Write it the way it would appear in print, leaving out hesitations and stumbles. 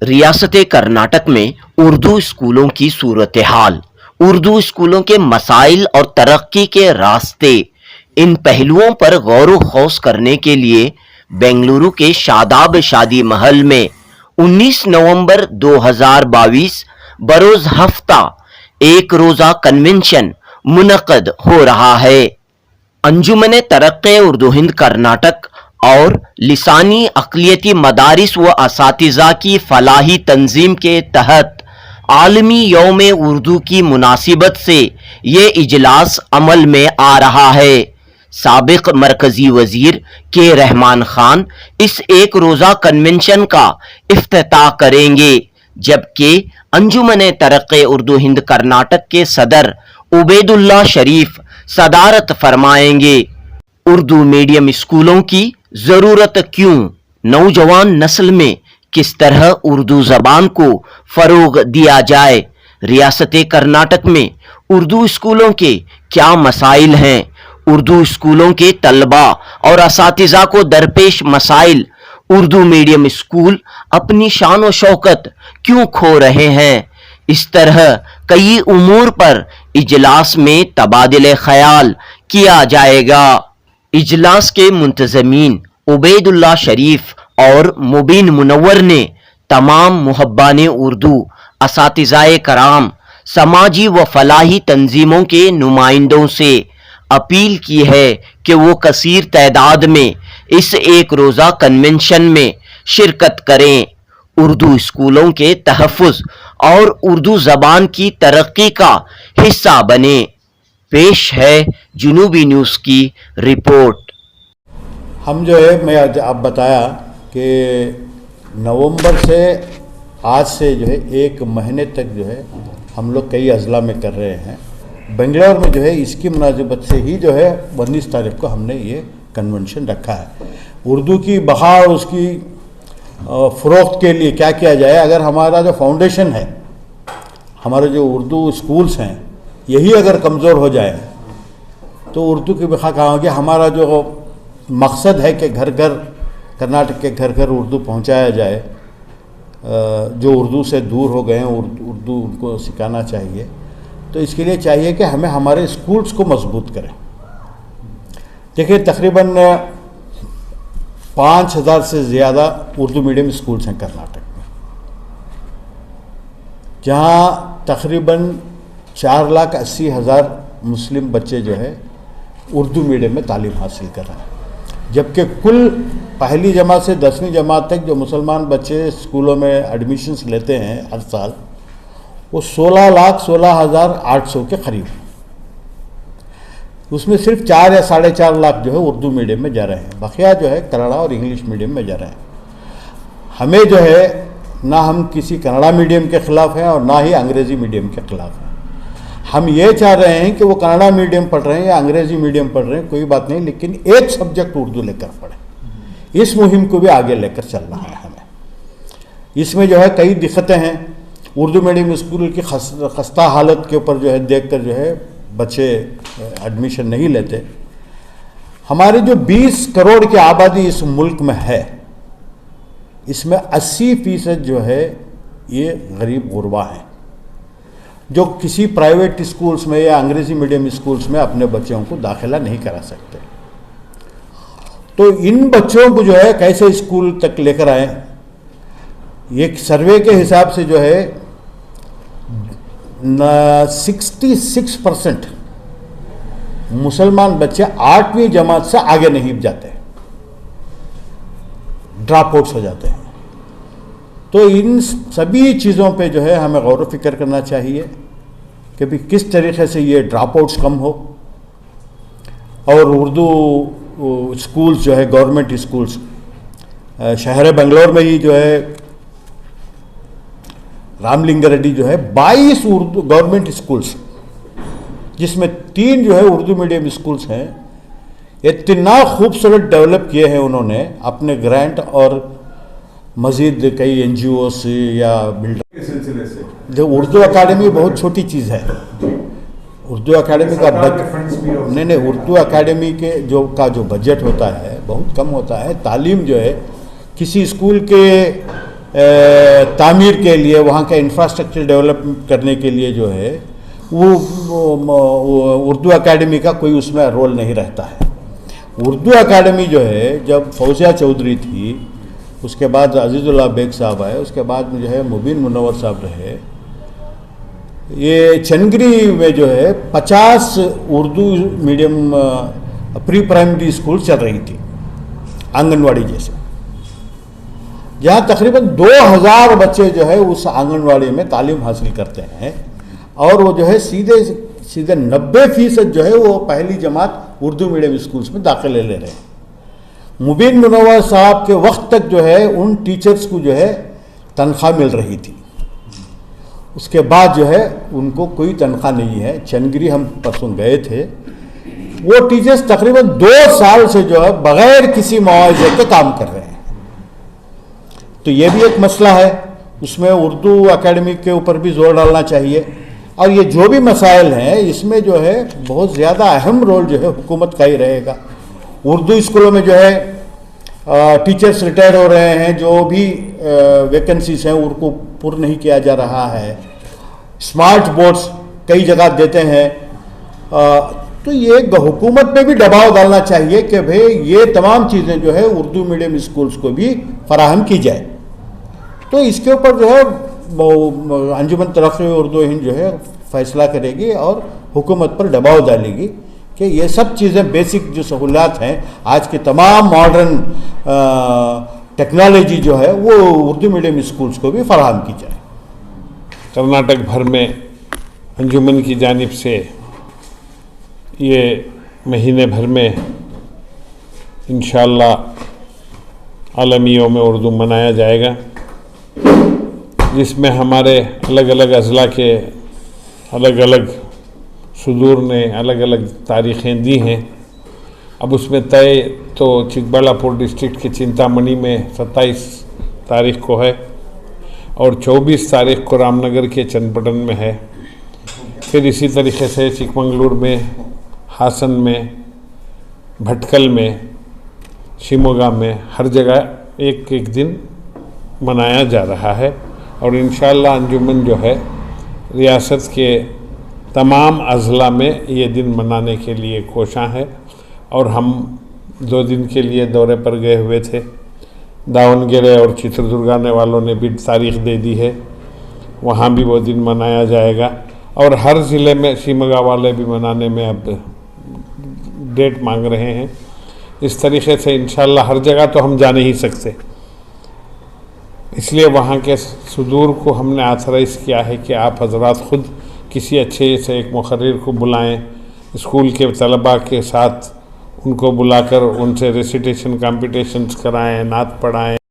रियासत कर्नाटक में उर्दू स्कूलों की सूरत हाल, उर्दू स्कूलों के मसाइल और तरक्की के रास्ते, इन पहलुओं पर गौर खौस करने के लिए बेंगलुरु के शादाब शादी महल में 19 नवंबर 2022 बरोज हफ्ता एक रोज़ा कन्वेंशन मुनक़द हो रहा है। अंजुमन तरक्के उर्दू हिंद कर्नाटक और लिसानी अक़लियती मदारिस व असातिज़ा की फलाही तंजीम के तहत आलमी यौम उर्दू की मुनासिबत से ये इजलास अमल में आ रहा है। साबिक़ मरकज़ी वज़ीर के रहमान खान इस एक रोज़ा कन्वेंशन का इफ्तिताह करेंगे, जबकि अंजुमन तरक्के उर्दू हिंद कर्नाटक के सदर उबैदुल्लाह शरीफ सदारत फरमाएंगे। उर्दू मीडियम स्कूलों की ज़रूरत क्यों, नौजवान नस्ल में किस तरह उर्दू ज़बान को फ़रोग़ दिया जाए, रियासत कर्नाटक में उर्दू स्कूलों के क्या मसाइल हैं, उर्दू स्कूलों के तलबा और असातिज़ा को दरपेश मसाइल, उर्दू मीडियम स्कूल अपनी शान व शौकत क्यों खो रहे हैं, इस तरह कई उमूर पर इजलास में तबादिले ख्याल किया जाएगा। इजलास के मुंतज़मीन उबैदुल्लाह शरीफ और मुबीन मुनव्वर ने तमाम मुहब्बाने उर्दू, असातिज़ाए कराम, समाजी व फलाही तंजीमों के नुमाइंदों से अपील की है कि वो कसीर तादाद में इस एक रोज़ा कन्वेंशन में शिरकत करें, उर्दू स्कूलों के तहफ़्फ़ुज़ और उर्दू ज़बान की तरक्की का हिस्सा बने। पेश है जुनूबी न्यूज़ की रिपोर्ट। हम जो है मैं अब बताया कि नवंबर से आज से जो है एक महीने तक जो है हम लोग कई अजला में कर रहे हैं। बेंगलोर में जो है इसकी मुनासिबत से ही जो है 19 तारीख को हमने ये कन्वेंशन रखा है। उर्दू की बहा और उसकी फ़रोख्त के लिए क्या किया जाए। अगर हमारा जो फाउंडेशन है, हमारे जो उर्दू स्कूल्स हैं, यही अगर कमज़ोर हो जाए तो उर्दू की बखा कहाँ होगी। हमारा जो मकसद है कि घर घर कर्नाटक के घर घर उर्दू पहुंचाया जाए, जो उर्दू से दूर हो गए हैं उर्दू उनको सिखाना चाहिए। तो इसके लिए चाहिए कि हमें हमारे स्कूल्स को मजबूत करें। देखिए तकरीबन 5000 से ज़्यादा उर्दू मीडियम स्कूल्स हैं कर्नाटक में, जहाँ तकरीबन 4,80,000 मुस्लिम बच्चे जो है उर्दू मीडियम में तालीम हासिल कर रहे हैं, जबकि कुल पहली जमात से 10वीं जमात तक जो मुसलमान बच्चे स्कूलों में एडमिशन्स लेते हैं हर साल, वो 16,16,800 के करीब। उसमें सिर्फ 4 या 4.5 लाख जो है उर्दू मीडियम में जा रहे हैं, बकिया जो है कन्नड़ा और इंग्लिश मीडियम में जा रहे हैं। हमें जो है ना हम किसी कन्नड़ा मीडियम के ख़िलाफ़ हैं और ना ही अंग्रेज़ी मीडियम के ख़िलाफ़ हैं। हम ये चाह रहे हैं कि वो कन्नड़ा मीडियम पढ़ रहे हैं या अंग्रेज़ी मीडियम पढ़ रहे हैं, कोई बात नहीं, लेकिन एक सब्जेक्ट उर्दू लेकर पढ़ें। इस मुहिम को भी आगे लेकर चलना है हमें। इसमें जो है कई दिक्कतें हैं। उर्दू मीडियम स्कूल की खस्ता हालत के ऊपर जो है देख कर जो है बच्चे एडमिशन नहीं लेते। हमारी जो 20 करोड़ की आबादी इस मुल्क में है, इसमें 80% जो है ये गरीब गुरबा हैं, जो किसी प्राइवेट स्कूल्स में या अंग्रेज़ी मीडियम स्कूल्स में अपने बच्चों को दाखिला नहीं करा सकते। तो इन बच्चों को जो है कैसे स्कूल तक लेकर आए। एक सर्वे के हिसाब से जो है 66% मुसलमान बच्चे 8वीं जमात से आगे नहीं जाते, ड्रॉप आउट्स हो जाते हैं। तो इन सभी चीज़ों पे जो है हमें गौर व फिक्र करना चाहिए कि भी किस तरीके से ये ड्रॉप आउट्स कम हो और उर्दू स्कूल्स जो है गवर्नमेंट स्कूल्स, शहर बेंगलोर में ही जो है रामलिंगा रेड्डी जो है 22 उर्दू गवर्नमेंट स्कूल्स, जिसमें 3 जो है उर्दू मीडियम स्कूल्स हैं, इतना खूबसूरत डेवलप किए हैं उन्होंने अपने ग्रांट और मज़ीद कई NGOs या बिल्डर के सिलसिले से। जो उर्दू अकाडमी बहुत छोटी चीज़ है। उर्दू अकाडमी का नहीं, उर्दू अकाडमी के जो बजट होता है बहुत कम होता है। तालीम जो है किसी स्कूल के तामीर के लिए, वहाँ का इंफ्रास्ट्रक्चर डेवलप करने के लिए जो है वो उर्दू एकेडमी का कोई उसमें रोल नहीं रहता है। उर्दू एकेडमी जो है जब फौजिया चौधरी थी, उसके बाद अजीज़ुल्लाह बेग साहब आए, उसके बाद में जो है मुबीन मुनव्वर साहब रहे, ये चनगिरी में जो है 50 Urdu medium pre primary school चल रही थी, आंगनवाड़ी जैसे, जहाँ तकरीबन 2000 बच्चे जो है उस आंगनवाड़ी में तालीम हासिल करते हैं, और वो जो है सीधे 90% जो है वो पहली जमात उर्दू मीडियम स्कूल्स में दाखिले ले रहे हैं। मुबीन मुनव्वर साहब के वक्त तक जो है उन टीचर्स को जो है तनख्वाह मिल रही थी, उसके बाद जो है उनको कोई तनख्वाह नहीं है। चनगिरी हम परसों गए थे, वो टीचर्स तकरीबन 2 साल से जो है बगैर किसी मुआवजे के काम कर रहे हैं। तो ये भी एक मसला है, उसमें उर्दू एकेडमी के ऊपर भी जोर डालना चाहिए। और ये जो भी मसाइल हैं इसमें जो है बहुत ज़्यादा अहम रोल जो है हुकूमत का ही रहेगा। उर्दू स्कूलों में जो है टीचर्स रिटायर हो रहे हैं, जो भी वैकेंसीज हैं उनको पूर्ण नहीं किया जा रहा है। स्मार्ट बोर्ड्स कई जगह देते हैं, तो ये हुकूमत पे भी दबाव डालना चाहिए कि भाई ये तमाम चीज़ें जो है उर्दू मीडियम स्कूल्स को भी फराहम की जाए। तो इसके ऊपर जो है अंजुमन तरक्की उर्दू हिंद जो है फैसला करेगी और हुकूमत पर दबाव डालेगी कि ये सब चीज़ें बेसिक जो सहूलियात हैं, आज के तमाम मॉडर्न टेक्नोलॉजी जो है वो उर्दू मीडियम स्कूल्स को भी फराहम की जाए। कर्नाटक भर में अंजुमन की जानिब से ये महीने भर में इंशाअल्लाह आलमी यौम उर्दू मनाया जाएगा, जिसमें हमारे अलग अलग अज़ला के अलग अलग सुदूर ने अलग अलग तारीख़ें दी हैं। अब उसमें तय तो चिकबल्लापुर डिस्ट्रिक्ट के चिंतामणि में 27 तारीख़ को है और 24 तारीख़ को रामनगर के चन्नपटन में है। फिर इसी तरीके से चिकमंगलुरु में, हासन में, भटकल में, शिमोगा में, हर जगह एक एक दिन मनाया जा रहा है। और इंशाअल्लाह अंजुमन जो है रियासत के तमाम अज़ला में ये दिन मनाने के लिए कोशां है। और हम 2 दिन के लिए दौरे पर गए हुए थे, दावणगेरे और चित्रदुर्गा वालों ने भी तारीख़ दे दी है, वहाँ भी वो दिन मनाया जाएगा। और हर ज़िले में शिमोगा वाले भी मनाने में अब डेट मांग रहे हैं। इस तरीके से इंशाअल्लाह हर जगह तो हम जा नहीं सकते, इसलिए वहाँ के सुदूर को हमने ऑथराइज़ किया है कि आप हजरात ख़ुद किसी अच्छे से एक मुखर्रिर को बुलाएं, स्कूल के तलबा के साथ उनको बुलाकर उनसे रेसिटेशन कॉम्पिटिशन्स कराएं, नात पढ़ाएं।